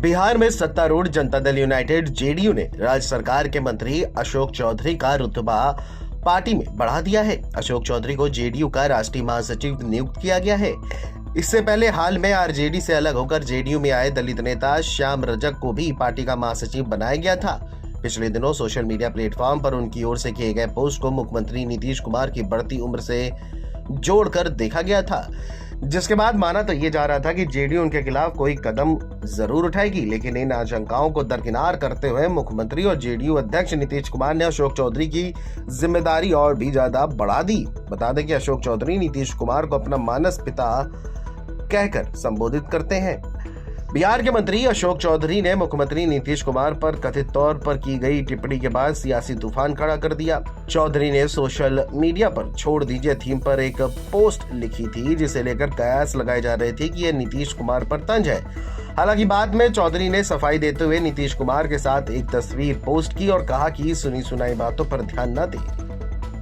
बिहार में सत्तारूढ़ Janata Dal United JDU ने राज्य सरकार के मंत्री अशोक चौधरी का रुतबा पार्टी में बढ़ा दिया है। अशोक चौधरी को जेडीयू का राष्ट्रीय महासचिव नियुक्त किया गया है। इससे पहले हाल में आरजेडी से अलग होकर जेडीयू में आए दलित नेता श्याम रजक को भी पार्टी का महासचिव बनाया गया था। पिछले दिनों सोशल मीडिया प्लेटफॉर्म पर उनकी ओर से किए गए पोस्ट को मुख्यमंत्री नीतीश कुमार की बढ़ती उम्र से जोड़कर देखा गया था, जिसके बाद माना तो ये जा रहा था कि जेडीयू उनके खिलाफ कोई कदम जरूर उठाएगी। लेकिन इन आशंकाओं को दरकिनार करते हुए मुख्यमंत्री और जेडीयू अध्यक्ष नीतीश कुमार ने अशोक चौधरी की जिम्मेदारी और भी ज्यादा बढ़ा दी। बता दें कि अशोक चौधरी नीतीश कुमार को अपना मानस पिता कहकर संबोधित करते हैं। बिहार के मंत्री अशोक चौधरी ने मुख्यमंत्री नीतीश कुमार पर कथित तौर पर की गई टिप्पणी के बाद सियासी तूफान खड़ा कर दिया। चौधरी ने सोशल मीडिया पर छोड़ दीजिए थीम पर एक पोस्ट लिखी थी, जिसे लेकर कयास लगाए जा रहे थे कि यह नीतीश कुमार पर तंज है। हालांकि बाद में चौधरी ने सफाई देते हुए नीतीश कुमार के साथ एक तस्वीर पोस्ट की और कहा कि सुनी सुनाई बातों पर ध्यान न दें।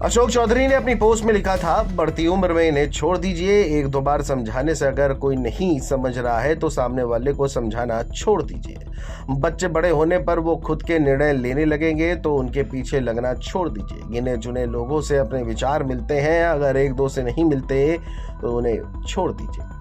अशोक चौधरी ने अपनी पोस्ट में लिखा था, बढ़ती उम्र में इन्हें छोड़ दीजिए। एक दो बार समझाने से अगर कोई नहीं समझ रहा है तो सामने वाले को समझाना छोड़ दीजिए। बच्चे बड़े होने पर वो खुद के निर्णय लेने लगेंगे तो उनके पीछे लगना छोड़ दीजिए। गिने चुने लोगों से अपने विचार मिलते हैं, अगर एक दो से नहीं मिलते तो उन्हें छोड़ दीजिए।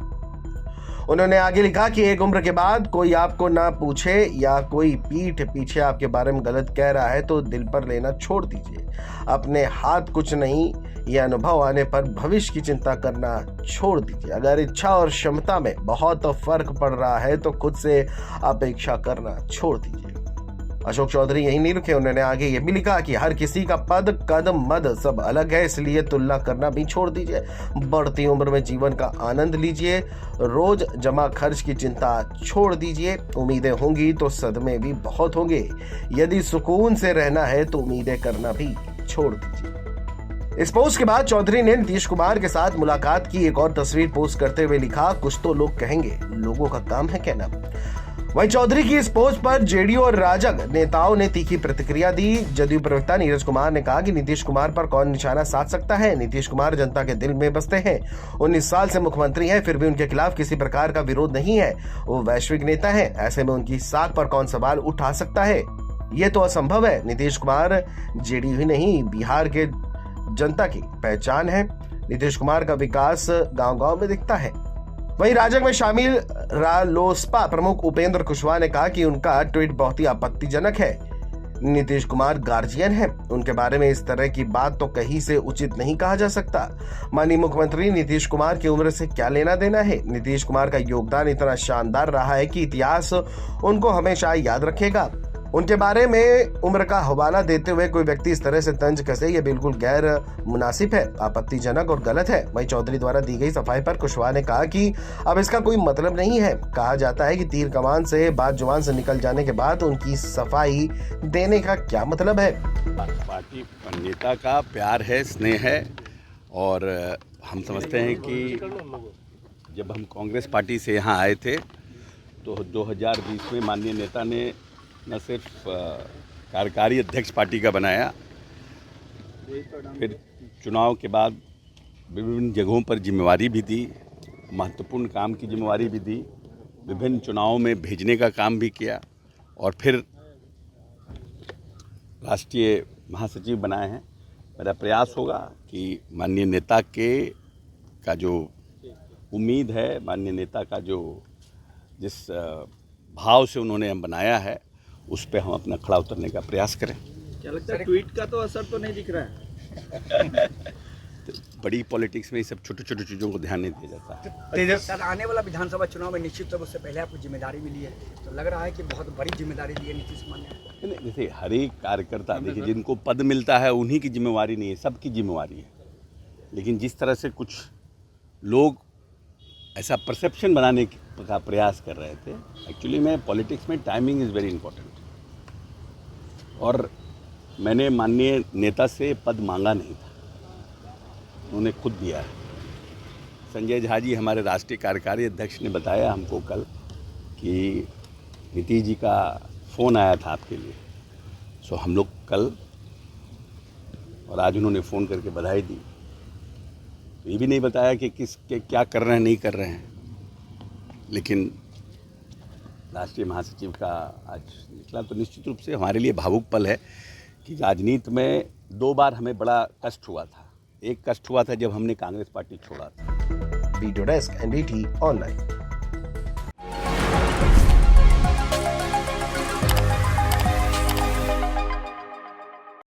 उन्होंने आगे लिखा कि एक उम्र के बाद कोई आपको ना पूछे या कोई पीठ पीछे आपके बारे में गलत कह रहा है तो दिल पर लेना छोड़ दीजिए। अपने हाथ कुछ नहीं, ये अनुभव आने पर भविष्य की चिंता करना छोड़ दीजिए। अगर इच्छा और क्षमता में बहुत फर्क पड़ रहा है तो खुद से अपेक्षा करना छोड़ दीजिए। अशोक चौधरी यही नहीं रुके, उन्होंने आगे ये भी लिखा कि हर किसी का पद कदम मद सब अलग है, इसलिए तुलना करना भी छोड़ दीजिए। बढ़ती उम्र में जीवन का आनंद लीजिए। रोज जमा खर्च की चिंता छोड़ दीजिए। उम्मीदें होंगी तो सदमे भी बहुत होंगे। यदि सुकून से रहना है तो उम्मीदें करना भी छोड़ दीजिए। इस पोस्ट के बाद चौधरी ने नीतीश कुमार के साथ मुलाकात की एक और तस्वीर पोस्ट करते हुए लिखा, कुछ तो लोग कहेंगे, लोगों का काम है कहना। वहीं चौधरी की इस पोस्ट पर जेडीयू और राजग नेताओं ने तीखी प्रतिक्रिया दी। जदयू प्रवक्ता नीरज कुमार ने कहा कि नीतीश कुमार पर कौन निशाना साध सकता है। नीतीश कुमार जनता के दिल में बसते हैं, 19 साल से मुख्यमंत्री हैं, फिर भी उनके खिलाफ किसी प्रकार का विरोध नहीं है। वो वैश्विक नेता है, ऐसे में उनकी साख पर कौन सवाल उठा सकता है? ये तो असंभव है। नीतीश कुमार जेडीयू ही नहीं, बिहार के जनता की पहचान है। नीतीश कुमार का विकास गांव गांव में दिखता है। वहीं राजग में शामिल रालोसपा प्रमुख उपेंद्र कुशवाहा ने कहा कि उनका ट्वीट बहुत ही आपत्तिजनक है। नीतीश कुमार गार्जियन हैं, उनके बारे में इस तरह की बात तो कहीं से उचित नहीं कहा जा सकता। माननीय मुख्यमंत्री नीतीश कुमार की उम्र से क्या लेना देना है? नीतीश कुमार का योगदान इतना शानदार रहा है कि इतिहास उनको हमेशा याद रखेगा। उनके बारे में उम्र का हवाला देते हुए कोई व्यक्ति इस तरह से तंज कसे, ये बिल्कुल गैर मुनासिब है, आपत्तिजनक और गलत है। वहीं चौधरी द्वारा दी गई सफाई पर कुशवाहा ने कहा कि अब इसका कोई मतलब नहीं है। कहा जाता है कि तीर कमान से बात जुबान से निकल जाने के बाद उनकी सफाई देने का क्या मतलब है? पार्टी नेता का प्यार है, स्नेह है, और हम समझते हैं कि जब हम कांग्रेस पार्टी से यहाँ आए थे तो 2020 में माननीय नेता ने न सिर्फ कार्यकारी अध्यक्ष पार्टी का बनाया, फिर चुनाव के बाद विभिन्न जगहों पर जिम्मेवारी भी दी, महत्वपूर्ण काम की जिम्मेवारी भी दी, विभिन्न चुनावों में भेजने का काम भी किया, और फिर राष्ट्रीय महासचिव बनाए हैं। मेरा प्रयास होगा कि माननीय नेता का जो उम्मीद है, माननीय नेता का जो जिस भाव से उन्होंने हम बनाया है, उस पर हम अपना खड़ा उतरने का प्रयास करें। क्या लगता है ट्वीट का तो असर तो नहीं दिख रहा है? तो बड़ी पॉलिटिक्स में ये सब छोटी छोटी चीज़ों को ध्यान नहीं दिया जाता है। सर, आने वाला विधानसभा चुनाव में निश्चित तौर उससे पहले आपको जिम्मेदारी मिली है, तो लग रहा है कि बहुत बड़ी जिम्मेदारी दी है नीतीश कुमार ने। जैसे हर एक कार्यकर्ता, देखिए, जिनको पद मिलता है उन्हीं की जिम्मेवारी नहीं है, सबकी जिम्मेवारी है। लेकिन जिस तरह से कुछ लोग ऐसा परसेप्शन बनाने का प्रयास कर रहे थे, एक्चुअली में पॉलिटिक्स में टाइमिंग इज़ वेरी इंपॉर्टेंट। और मैंने माननीय नेता से पद मांगा नहीं था, उन्होंने खुद दिया है। संजय झा जी, हमारे राष्ट्रीय कार्यकारी अध्यक्ष, ने बताया हमको कल कि नीतीश जी का फ़ोन आया था आपके लिए। सो हम लोग कल और आज उन्होंने फ़ोन करके बधाई दी। ये भी नहीं बताया कि क्या कर रहे हैं, नहीं कर रहे हैं, लेकिन राष्ट्रीय महासचिव का आज निकला, तो निश्चित रूप से हमारे लिए भावुक पल है कि राजनीति में 2 बार हमें बड़ा कष्ट हुआ था। एक कष्ट हुआ था जब हमने कांग्रेस पार्टी छोड़ा था। Video desk NDT online.